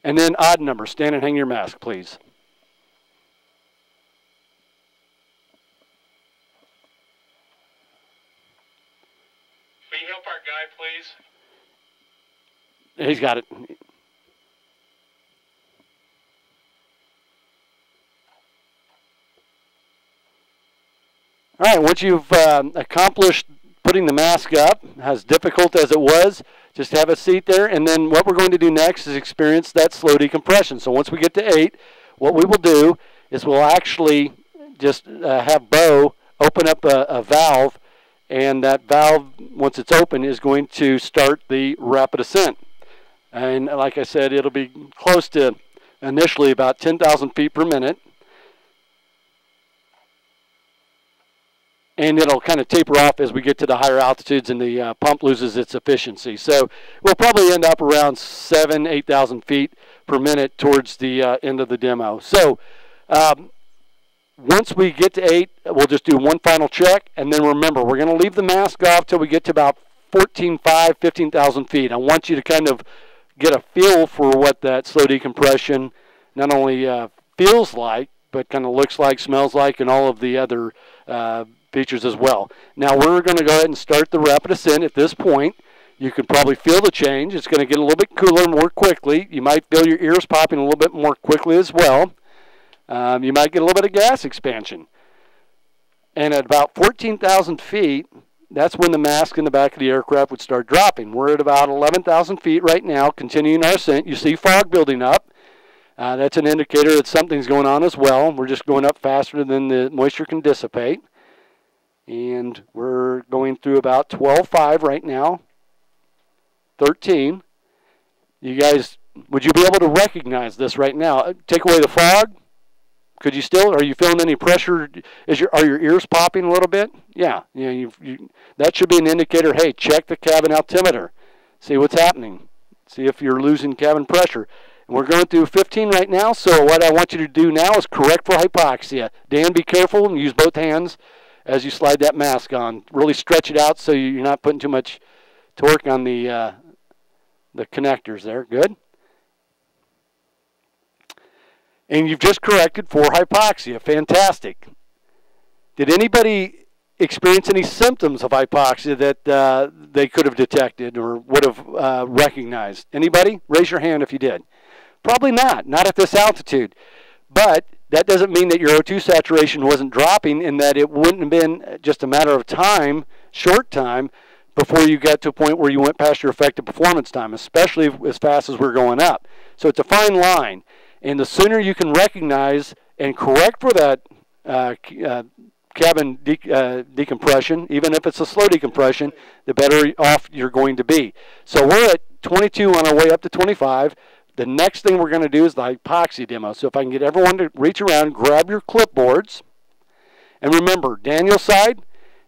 And then odd number. Stand and hang your mask, please. Will you help our guy, please? He's got it. All right, once you've accomplished putting the mask up, as difficult as it was, just have a seat there. And then what we're going to do next is experience that slow decompression. So once we get to 8, what we will do is we'll actually just have Bo open up a valve. And that valve, once it's open, is going to start the rapid ascent. And like I said, it'll be close to initially about 10,000 feet per minute. And it'll kind of taper off as we get to the higher altitudes and the pump loses its efficiency. So we'll probably end up around 7,000, 8,000 feet per minute towards the end of the demo. So once we get to 8, we'll just do one final check. And then remember, we're going to leave the mask off till we get to about 14,500, 15,000 feet. I want you to kind of get a feel for what that slow decompression not only feels like, but kind of looks like, smells like, and all of the other features as well. Now we're going to go ahead and start the rapid ascent at this point. You can probably feel the change. It's going to get a little bit cooler more quickly. You might feel your ears popping a little bit more quickly as well. You might get a little bit of gas expansion. And at about 14,000 feet, that's when the mask in the back of the aircraft would start dropping. We're at about 11,000 feet right now, continuing our ascent. You see fog building up. That's an indicator that something's going on as well. We're just going up faster than the moisture can dissipate. And we're going through about 12.5 right now. 13. You guys, would you be able to recognize this right now? Take away the fog. Could you still? Are you feeling any pressure? Are your ears popping a little bit? Yeah. That should be an indicator. Hey, check the cabin altimeter. See what's happening. See if you're losing cabin pressure. And we're going through 15 right now. So what I want you to do now is correct for hypoxia. Dan, be careful and use both hands as you slide that mask on. Really stretch it out so you're not putting too much torque on the connectors there. Good. And you've just corrected for hypoxia. Fantastic. Did anybody experience any symptoms of hypoxia that they could have detected or would have recognized? Anybody? Raise your hand if you did. Probably not at this altitude. But that doesn't mean that your O2 saturation wasn't dropping and that it wouldn't have been just a matter of time, short time, before you got to a point where you went past your effective performance time, especially as fast as we're going up. So it's a fine line. And the sooner you can recognize and correct for that cabin decompression, even if it's a slow decompression, the better off you're going to be. So we're at 22 on our way up to 25. The next thing we're going to do is the hypoxia demo. So if I can get everyone to reach around, grab your clipboards. And remember, Daniel's side,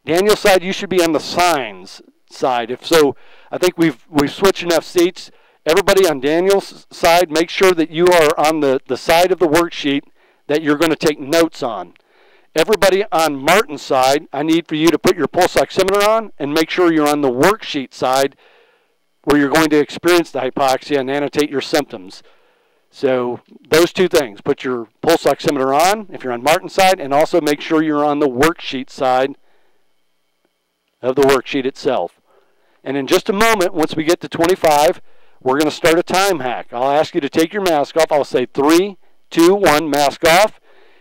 you should be on the signs side. If so, I think we've switched enough seats. Everybody on Daniel's side, make sure that you are on the side of the worksheet that you're going to take notes on. Everybody on Martin's side, I need for you to put your pulse oximeter on and make sure you're on the worksheet side where you're going to experience the hypoxia and annotate your symptoms. So those two things, put your pulse oximeter on if you're on Martin's side, and also make sure you're on the worksheet side of the worksheet itself. And in just a moment, once we get to 25, we're going to start a time hack. I'll ask you to take your mask off. I'll say 3, 2, 1, mask off.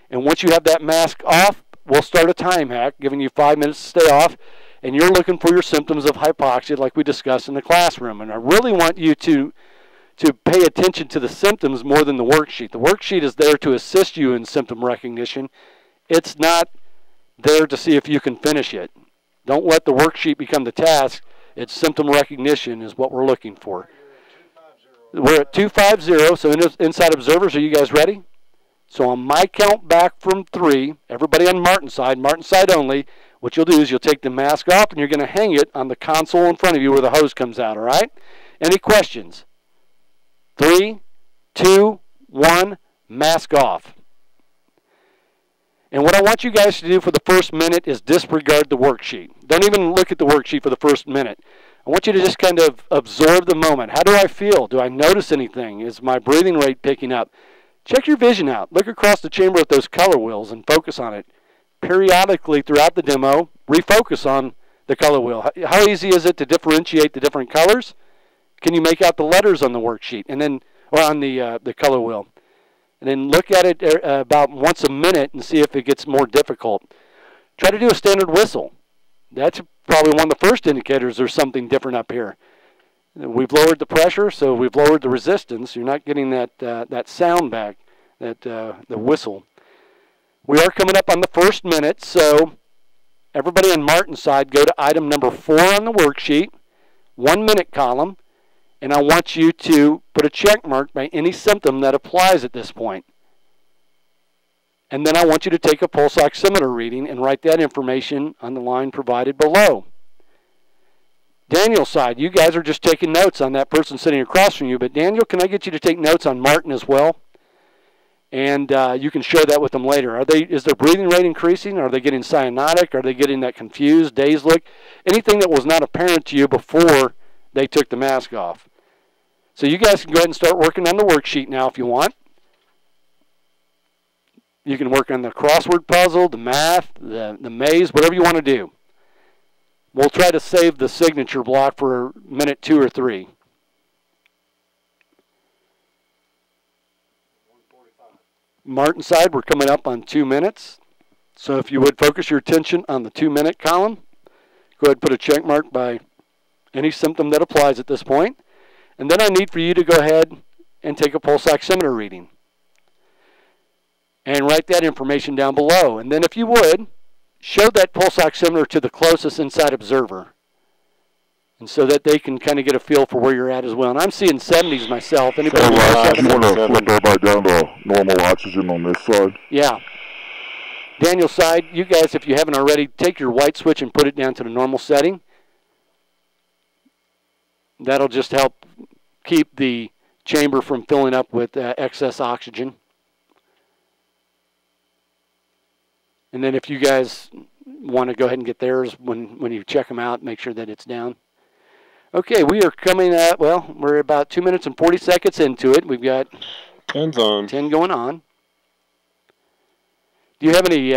And once you have that mask off, we'll start a time hack, giving you 5 minutes to stay off. And you're looking for your symptoms of hypoxia like we discussed in the classroom. And I really want you to pay attention to the symptoms more than the worksheet. The worksheet is there to assist you in symptom recognition. It's not there to see if you can finish it. Don't let the worksheet become the task. It's symptom recognition is what we're looking for. We're at 250, so inside observers, are you guys ready? So on my count back from 3, everybody on Martin's side only, what you'll do is you'll take the mask off and you're going to hang it on the console in front of you where the hose comes out, all right? Any questions? 3, 2, 1, mask off. And what I want you guys to do for the first minute is disregard the worksheet. Don't even look at the worksheet for the first minute. I want you to just kind of absorb the moment. How do I feel? Do I notice anything? Is my breathing rate picking up? Check your vision out. Look across the chamber at those color wheels and focus on it. Periodically throughout the demo, refocus on the color wheel. How easy is it to differentiate the different colors? Can you make out the letters on the worksheet and then, or on the color wheel? And then look at it about once a minute and see if it gets more difficult. Try to do a standard whistle. That's probably one of the first indicators there's something different up here. We've lowered the pressure, so we've lowered the resistance. You're not getting that sound back, the whistle. We are coming up on the first minute, so everybody on Martin's side, go to item number 4 on the worksheet, 1 minute column, and I want you to put a check mark by any symptom that applies at this point. And then I want you to take a pulse oximeter reading and write that information on the line provided below. Daniel's side, you guys are just taking notes on that person sitting across from you, but Daniel, can I get you to take notes on Martin as well? And you can share that with them later. Is their breathing rate increasing? Are they getting cyanotic? Are they getting that confused, dazed look? Anything that was not apparent to you before they took the mask off. So you guys can go ahead and start working on the worksheet now if you want. You can work on the crossword puzzle, the math, the maze, whatever you want to do. We'll try to save the signature block for minute 2 or 3. Martin's side, we're coming up on 2 minutes. So if you would focus your attention on the 2-minute column, go ahead and put a check mark by any symptom that applies at this point. And then I need for you to go ahead and take a pulse oximeter reading. And write that information down below. And then if you would, show that pulse oximeter to the closest inside observer. And so that they can kind of get a feel for where you're at as well. And I'm seeing 70s myself. Anybody you want to flip everybody down to normal oxygen on this side? Yeah. Daniel's side, you guys, if you haven't already, take your white switch and put it down to the normal setting. That'll just help keep the chamber from filling up with excess oxygen. And then if you guys want to go ahead and get theirs when you check them out, make sure that it's down. Okay, we are coming at, well, we're about 2 minutes and 40 seconds into it. We've got 10's on. 10 going on. Do you have any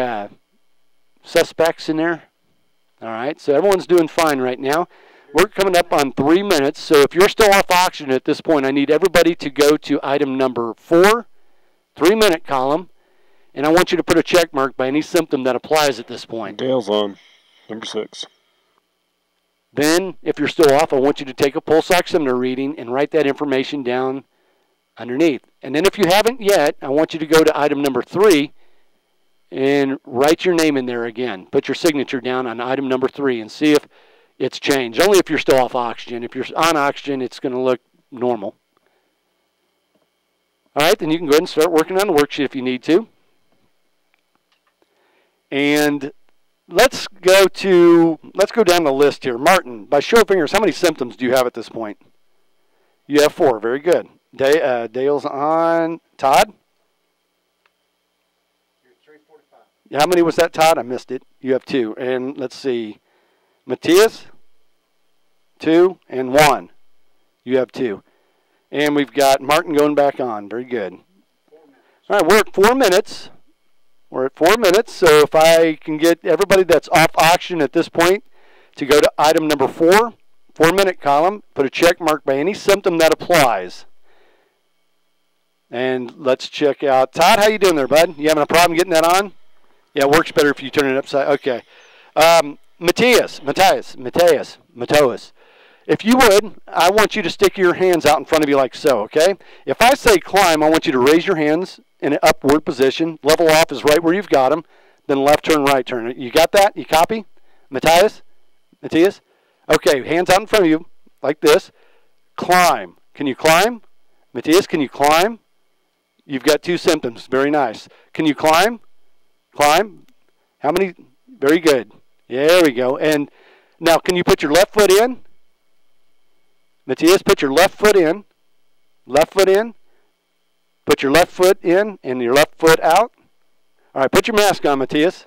suspects in there? All right, so everyone's doing fine right now. We're coming up on 3 minutes, so if you're still off oxygen at this point, I need everybody to go to item number 4, 3-minute column, and I want you to put a check mark by any symptom that applies at this point. Dale's on, number 6. Then, if you're still off, I want you to take a pulse oximeter reading and write that information down underneath. And then if you haven't yet, I want you to go to item number 3 and write your name in there again. Put your signature down on item number 3 and see if it's changed. Only if you're still off oxygen. If you're on oxygen, it's going to look normal. All right, then you can go ahead and start working on the worksheet if you need to. And let's go down the list here. Martin, by show of fingers, how many symptoms do you have at this point? You have 4. Very good. Dale's on. Todd? You're 345. How many was that, Todd? I missed it. You have 2. And let's see. Matthias? 2 and 1. You have 2. And we've got Martin going back on. Very good. 4 minutes. All right, we're at 4 minutes. We're at 4 minutes, so if I can get everybody that's off oxygen at this point to go to item number 4, 4-minute column, put a check mark by any symptom that applies. And let's check out. Todd, how you doing there, bud? You having a problem getting that on? Yeah, it works better if you turn it upside. Okay. Matthias. If you would, I want you to stick your hands out in front of you like so, okay? If I say climb, I want you to raise your hands in an upward position. Level off is right where you've got them. Then left turn, right turn. You got that? You copy? Matthias? Okay, hands out in front of you like this. Climb. Can you climb? Matthias, can you climb? You've got 2 symptoms. Very nice. Can you climb? Climb. How many? Very good. There we go. And now, can you put your left foot in? Matthias, put your left foot in. Left foot in. Put your left foot in and your left foot out. All right, put your mask on, Matthias.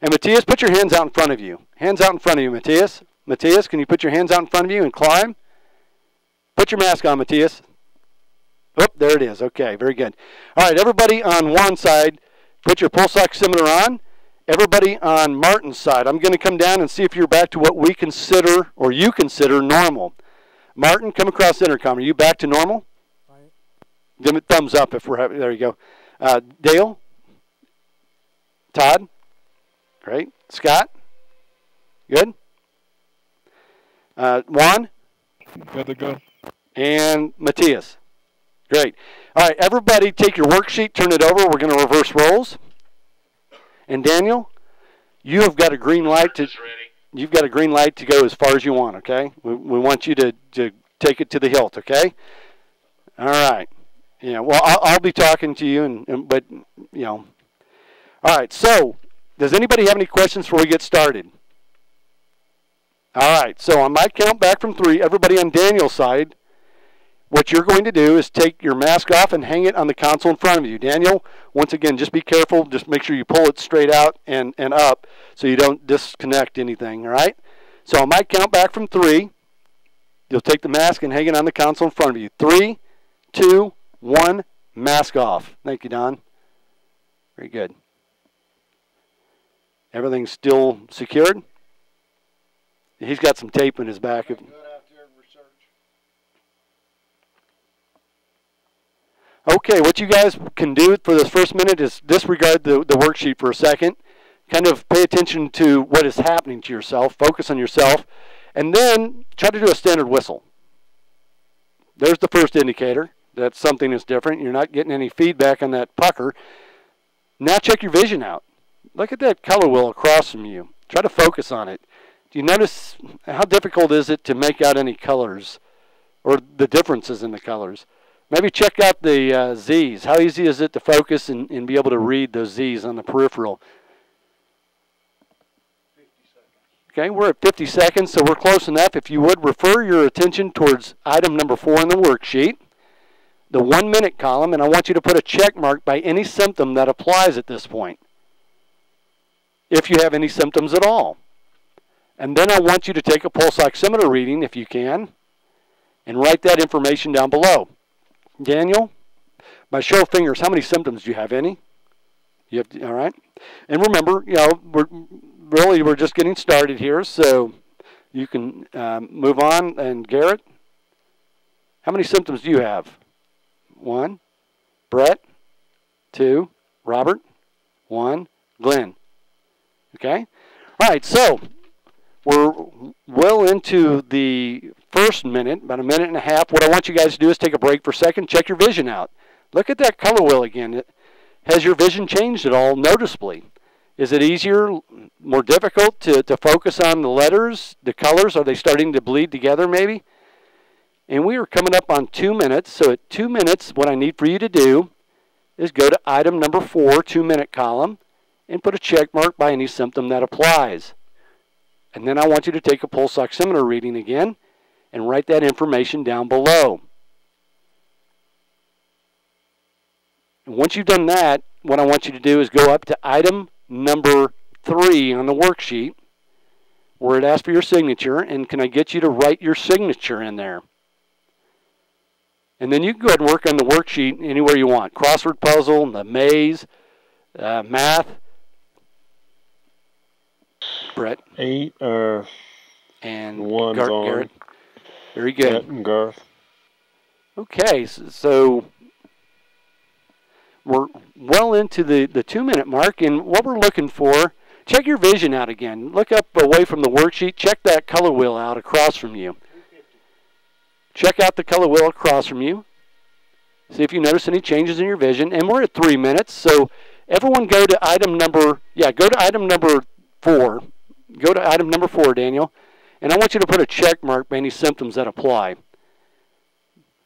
And Matthias, put your hands out in front of you. Hands out in front of you, Matthias. Matthias, can you put your hands out in front of you and climb? Put your mask on, Matthias. Oh, there it is. Okay, very good. All right, everybody on one side, put your pulse oximeter on. Everybody on Martin's side, I'm going to come down and see if you're back to what we consider, or you consider, normal. Martin, come across the intercom. Are you back to normal? Right. Give me a thumbs up if we're having, there you go. Dale? Todd? Great. Scott? Good? Juan? Good to go. And Matthias? Great. All right, everybody take your worksheet, turn it over. We're going to reverse roles. And Daniel, you have got a green light to. You've got a green light to go as far as you want. Okay, we want you to take it to the hilt. Okay. All right. Yeah. Well, I'll be talking to you, but you know. All right. So, does anybody have any questions before we get started? All right. So on my count back from 3, everybody on Daniel's side, what you're going to do is take your mask off and hang it on the console in front of you. Daniel, once again, just be careful. Just make sure you pull it straight out and up so you don't disconnect anything, all right? So on my count back from 3, you'll take the mask and hang it on the console in front of you. 3, 2, 1, mask off. Thank you, Don. Very good. Everything's still secured? He's got some tape in his back. Okay, what you guys can do for this first minute is disregard the worksheet for a second. Kind of pay attention to what is happening to yourself. Focus on yourself. And then try to do a standard whistle. There's the first indicator that something is different. You're not getting any feedback on that pucker. Now check your vision out. Look at that color wheel across from you. Try to focus on it. Do you notice how difficult is it to make out any colors or the differences in the colors? Maybe check out the Z's. How easy is it to focus and be able to read those Z's on the peripheral? 50 seconds. Okay, we're at 50 seconds, so we're close enough. If you would refer your attention towards item number 4 in the worksheet, the 1-minute column, and I want you to put a check mark by any symptom that applies at this point, if you have any symptoms at all. And then I want you to take a pulse oximeter reading, if you can, and write that information down below. Daniel, by show of fingers, how many symptoms do you have? Any? You have, all right. And remember, you know, we're just getting started here, so you can move on. And Garrett, how many symptoms do you have? 1. Brett, 2. Robert, 1. Glenn. Okay. All right. So we're well into the first minute, about a minute and a half. What I want you guys to do is take a break for a second, check your vision out. Look at that color wheel again. Has your vision changed at all noticeably? Is it easier, more difficult to focus on the letters, the colors? Are they starting to bleed together maybe? And we are coming up on 2 minutes. So at 2 minutes, what I need for you to do is go to item number 4, 2-minute column, and put a check mark by any symptom that applies. And then I want you to take a pulse oximeter reading again and write that information down below. And once you've done that, what I want you to do is go up to item number 3 on the worksheet where it asks for your signature, and can I get you to write your signature in there? And then you can go ahead and work on the worksheet anywhere you want. Crossword puzzle, the maze, math. Brett. 8 and 1's on. Garrett. Very good. Brett and Garth. Okay, so we're well into the 2-minute mark, and what we're looking for, check your vision out again. Look up away from the worksheet. Check that color wheel out across from you. Check out the color wheel across from you. See if you notice any changes in your vision. And we're at 3 minutes, so everyone go to item number 4. Go to item number 4, Daniel. And I want you to put a check mark by any symptoms that apply.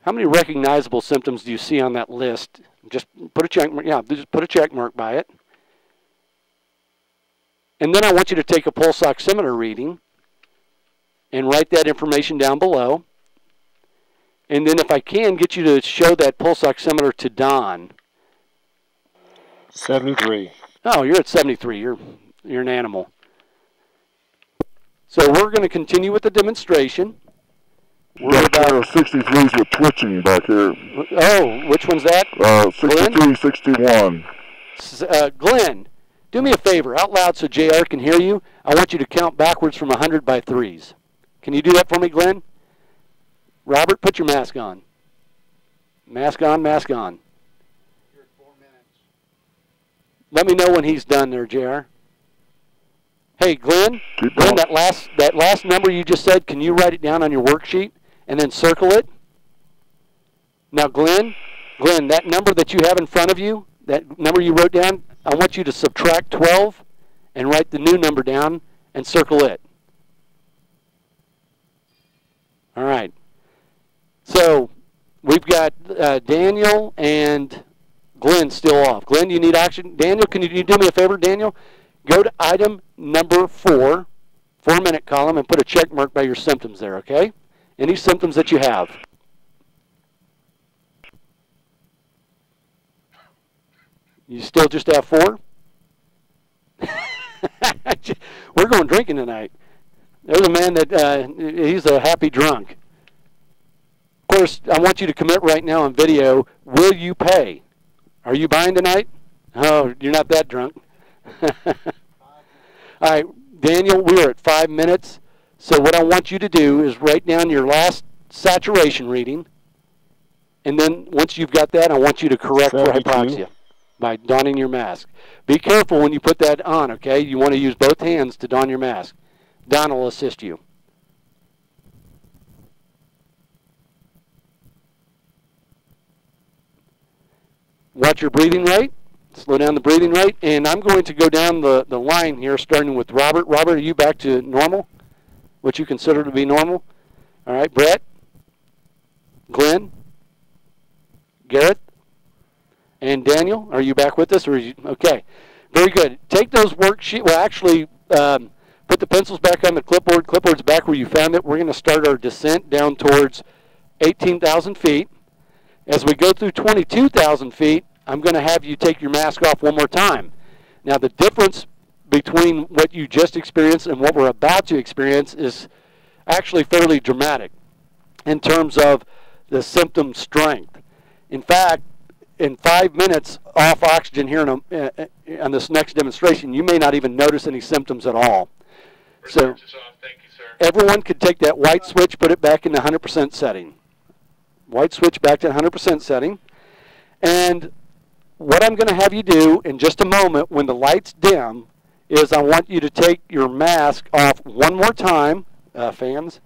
How many recognizable symptoms do you see on that list? Just put a check mark. Yeah, just put a check mark by it. And then I want you to take a pulse oximeter reading and write that information down below. And then if I can, get you to show that pulse oximeter to Don. 73. Oh, you're at 73. You're an animal. So we're going to continue with the demonstration. We're about 63s with twitching back here. Oh, which one's that? 63, 61. Glenn, do me a favor, out loud so JR can hear you. I want you to count backwards from 100 by threes. Can you do that for me, Glenn? Robert, put your mask on. Mask on, mask on. You're at 4 minutes. Let me know when he's done there, JR. Hey, Glenn, that last number you just said, can you write it down on your worksheet and then circle it? Now, Glenn, that number that you have in front of you, that number you wrote down, I want you to subtract 12 and write the new number down and circle it. All right. So we've got Daniel and Glenn still off. Glenn, you need action. Daniel, can you do me a favor, Daniel? Go to item number 4, 4-minute column, and put a check mark by your symptoms there, okay? Any symptoms that you have. You still just have 4? We're going drinking tonight. There's a man that he's a happy drunk. Of course, I want you to commit right now on video. Will you pay? Are you buying tonight? Oh, you're not that drunk. All right, Daniel, we're at 5 minutes. So what I want you to do is write down your last saturation reading. And then once you've got that, I want you to correct for hypoxia by donning your mask. Be careful when you put that on, okay? You want to use both hands to don your mask. Don will assist you. Watch your breathing rate. Slow down the breathing rate. And I'm going to go down the line here, starting with Robert. Robert, are you back to normal? What you consider to be normal? All right, Brett? Glenn? Garrett? And Daniel, are you back with us? Or okay, very good. Take those worksheets. Well, actually, put the pencils back on the clipboard. Clipboard's back where you found it. We're going to start our descent down towards 18,000 feet. As we go through 22,000 feet, I'm going to have you take your mask off one more time. Now, the difference between what you just experienced and what we're about to experience is actually fairly dramatic in terms of the symptom strength. In fact, in 5 minutes off oxygen here on this next demonstration, you may not even notice any symptoms at all. So Thank you, sir. Everyone could take that white switch, put it back in the 100% setting. White switch back to 100% setting. And what I'm going to have you do in just a moment when the lights dim is I want you to take your mask off one more time, fans.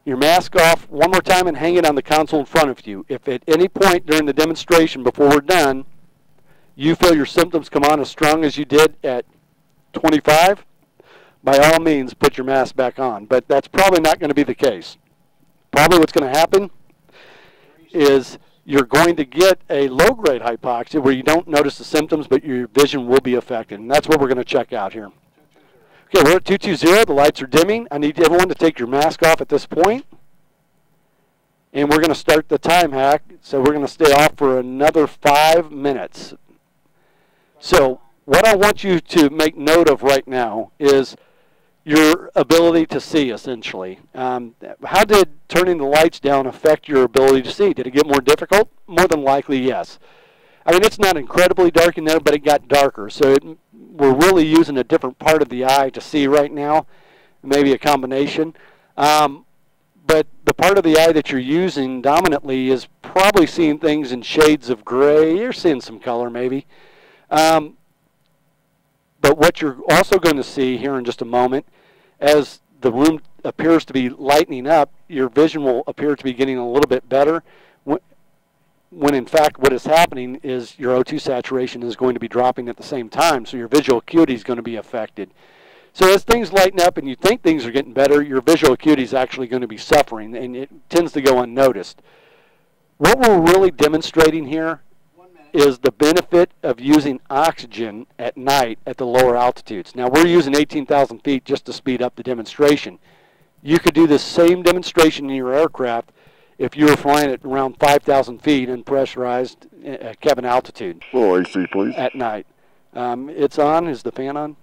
Your mask off one more time and hang it on the console in front of you. If at any point during the demonstration before we're done, you feel your symptoms come on as strong as you did at 25, by all means put your mask back on. But that's probably not going to be the case. Probably what's going to happen is you're going to get a low-grade hypoxia where you don't notice the symptoms, but your vision will be affected. And that's what we're going to check out here. Okay, we're at 220. The lights are dimming. I need everyone to take your mask off at this point. And we're going to start the time hack. So we're going to stay off for another 5 minutes. So what I want you to make note of right now is your ability to see, essentially. How did turning the lights down affect your ability to see? Did it get more difficult? More than likely, yes. I mean, it's not incredibly dark in there, but it got darker. So we're really using a different part of the eye to see right now, maybe a combination. But the part of the eye that you're using dominantly is probably seeing things in shades of gray. You're seeing some color, maybe. But what you're also going to see here in just a moment, as the room appears to be lightening up, your vision will appear to be getting a little bit better, when in fact what is happening is your O2 saturation is going to be dropping at the same time, so your visual acuity is going to be affected. So as things lighten up and you think things are getting better, your visual acuity is actually going to be suffering, and it tends to go unnoticed. What we're really demonstrating here is the benefit of using oxygen at night at the lower altitudes. Now, we're using 18,000 feet just to speed up the demonstration. You could do the same demonstration in your aircraft if you were flying at around 5,000 feet in pressurized cabin altitude. Little AC, please. At night. It's on. Is the fan on?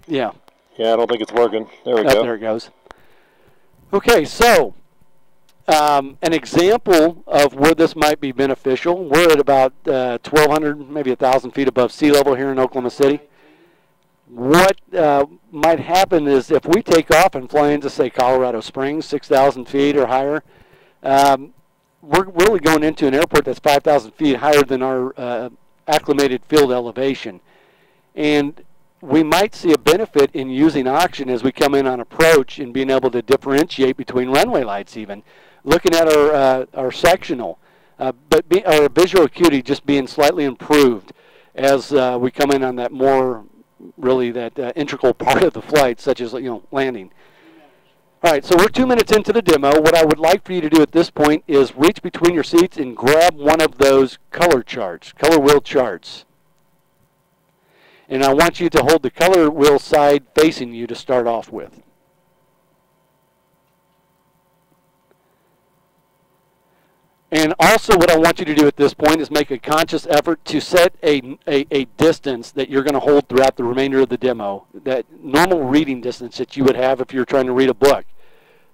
Yeah. Yeah, I don't think it's working. There we Oh, go. there it goes. Okay, so an example of where this might be beneficial. We're at about 1,200, maybe 1,000 feet above sea level here in Oklahoma City. What might happen is if we take off and fly into, say, Colorado Springs, 6,000 feet or higher, we're really going into an airport that's 5,000 feet higher than our acclimated field elevation. And we might see a benefit in using oxygen as we come in on approach and being able to differentiate between runway lights even. Looking at our sectional, but our visual acuity just being slightly improved as we come in on that more, really that integral part of the flight, such as landing. All right, so we're 2 minutes into the demo. What I would like for you to do at this point is reach between your seats and grab one of those color charts, color wheel charts. And I want you to hold the color wheel side facing you to start off with. And also what I want you to do at this point is make a conscious effort to set a distance that you're going to hold throughout the remainder of the demo, that normal reading distance that you would have if you're trying to read a book.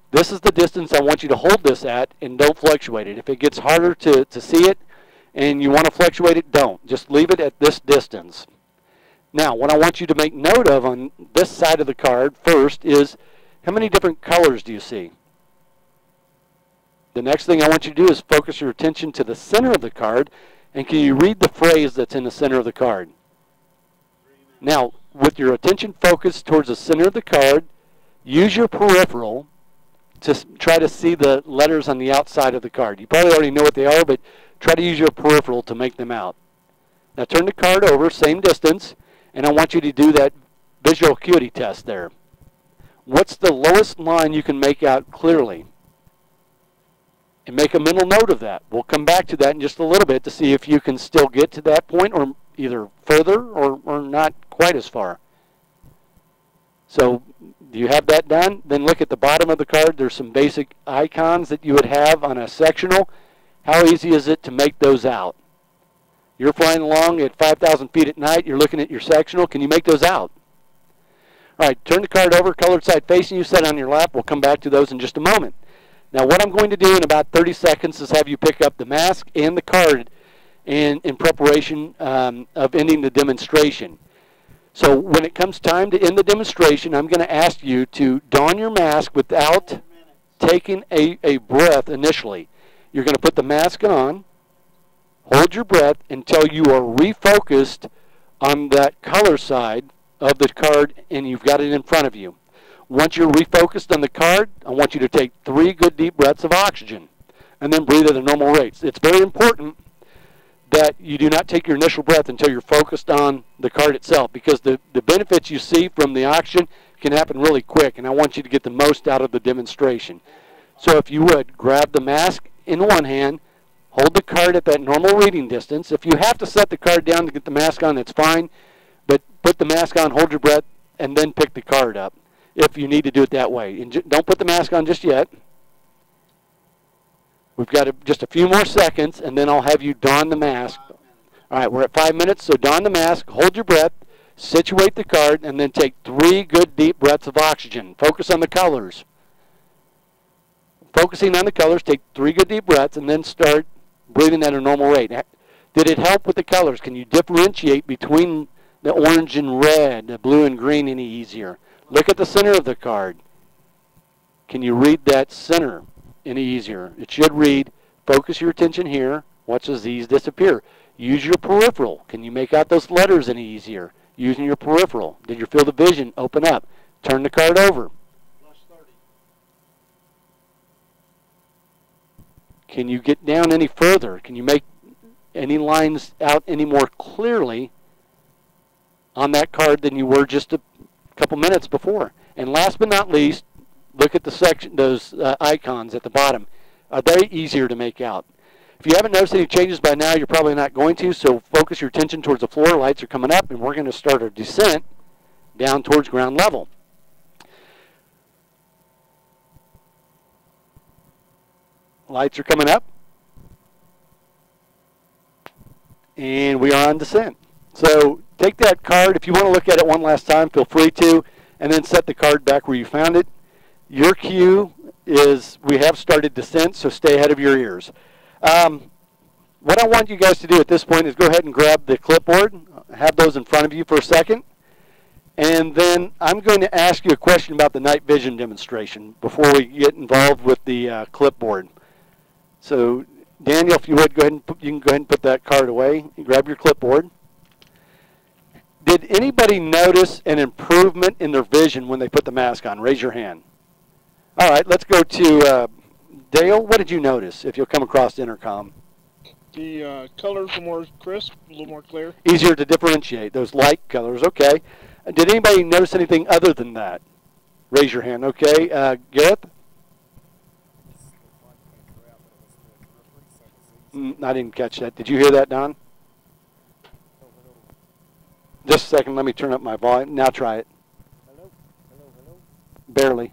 This is the distance I want you to hold this at, and don't fluctuate it. If it gets harder to see it and you want to fluctuate it, don't. Just leave it at this distance. Now, what I want you to make note of on this side of the card first is how many different colors do you see? The next thing I want you to do is focus your attention to the center of the card, and can you read the phrase that's in the center of the card? Now, with your attention focused towards the center of the card, use your peripheral to try to see the letters on the outside of the card. You probably already know what they are, but try to use your peripheral to make them out. Now turn the card over, same distance, and I want you to do that visual acuity test there. What's the lowest line you can make out clearly? And make a mental note of that. We'll come back to that in just a little bit to see if you can still get to that point or either further or not quite as far. So do you have that done? Then look at the bottom of the card. There's some basic icons that you would have on a sectional. How easy is it to make those out? You're flying along at 5,000 feet at night. You're looking at your sectional. Can you make those out? All right, turn the card over, colored side facing you, set on your lap. We'll come back to those in just a moment. Now what I'm going to do in about 30 seconds is have you pick up the mask and the card in preparation of ending the demonstration. So when it comes time to end the demonstration, I'm going to ask you to don your mask without taking a breath initially. You're going to put the mask on, hold your breath until you are refocused on that color side of the card and you've got it in front of you. Once you're refocused on the card, I want you to take 3 good deep breaths of oxygen and then breathe at a normal rate. It's very important that you do not take your initial breath until you're focused on the card itself, because the benefits you see from the oxygen can happen really quick, and I want you to get the most out of the demonstration. So if you would, grab the mask in one hand, hold the card at that normal reading distance. If you have to set the card down to get the mask on, that's fine, but put the mask on, hold your breath, and then pick the card up if you need to do it that way. And don't put the mask on just yet. We've got just a few more seconds, and then I'll have you don the mask. All right, we're at 5 minutes, so don the mask, hold your breath, situate the card, and then take 3 good deep breaths of oxygen. Focus on the colors. Focusing on the colors, take 3 good deep breaths, and then start breathing at a normal rate. Did it help with the colors? Can you differentiate between the orange and red, the blue and green any easier? Look at the center of the card. Can you read that center any easier? It should read, focus your attention here, watch as these disappear. Use your peripheral. Can you make out those letters any easier using your peripheral? Did your field of vision open up? Turn the card over. Can you get down any further? Can you make any lines out any more clearly on that card than you were just a couple minutes before? And last but not least, look at the section, those icons at the bottom. Are they easier to make out? If you haven't noticed any changes by now, you're probably not going to, so focus your attention towards the floor. Lights are coming up, and we're going to start our descent down towards ground level. Lights are coming up, and we are on descent. So take that card. If you want to look at it one last time, feel free to. and then set the card back where you found it. Your cue is we have started descent, so stay ahead of your ears. What I want you guys to do at this point is go ahead and grab the clipboard, have those in front of you for a second, and then I'm going to ask you a question about the night vision demonstration before we get involved with the clipboard. So, Daniel, if you would, go ahead and you can go ahead and put that card away. You grab your clipboard. Did anybody notice an improvement in their vision when they put the mask on? Raise your hand. All right, let's go to Dale. What did you notice if you'll come across the intercom? The colors were more crisp, a little more clear. Easier to differentiate, those light colors. Okay. Did anybody notice anything other than that? Raise your hand. Okay. Gareth? I didn't catch that. Did you hear that, Don? Just a second. Let me turn up my volume. Now try it. Hello? Hello, hello? Barely.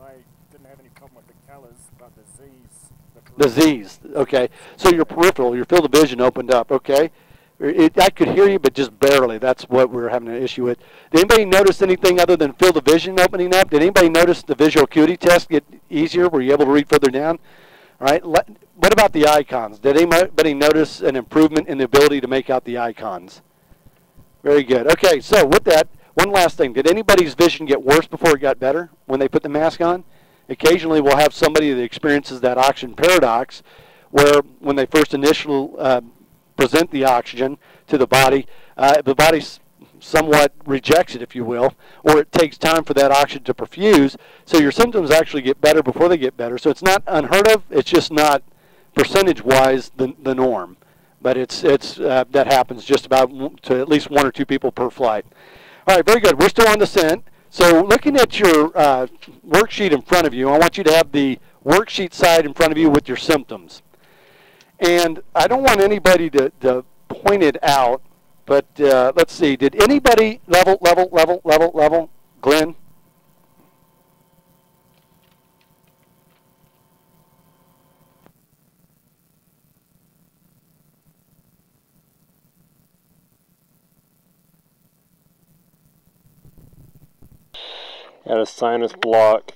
I didn't have any problem with the colors, but the Z's. The Z's. Okay. So your peripheral, your field of vision opened up. Okay. I could hear you, but just barely. That's what we're having an issue with. Did anybody notice anything other than field of vision opening up? Did anybody notice the visual acuity test get easier? Were you able to read further down? All right. What about the icons? Did anybody notice an improvement in the ability to make out the icons? Very good. Okay, so with that, one last thing. Did anybody's vision get worse before it got better when they put the mask on? Occasionally we'll have somebody that experiences that oxygen paradox where when they first initially present the oxygen to the body somewhat rejects it, if you will, or it takes time for that oxygen to perfuse. So your symptoms actually get better before they get better. So it's not unheard of. It's just not percentage-wise the norm. But that happens just about to at least 1 or 2 people per flight. All right, very good. We're still on descent. So looking at your worksheet in front of you, I want you to have the worksheet side in front of you with your symptoms. And I don't want anybody to point it out, but let's see. Did anybody level? Glenn? Had a sinus block.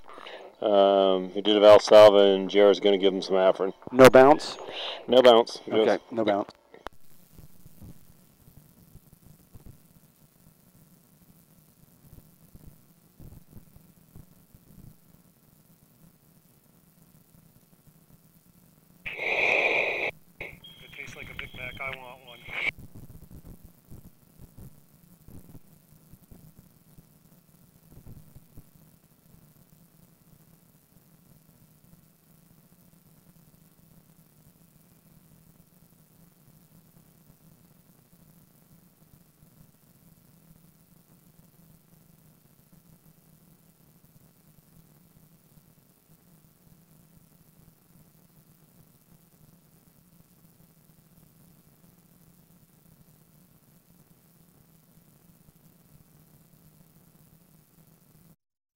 He did a Valsalva, and Jared's going to give him some Afrin. No bounce? No bounce. Okay, no bounce. It tastes like a Big Mac. I want one.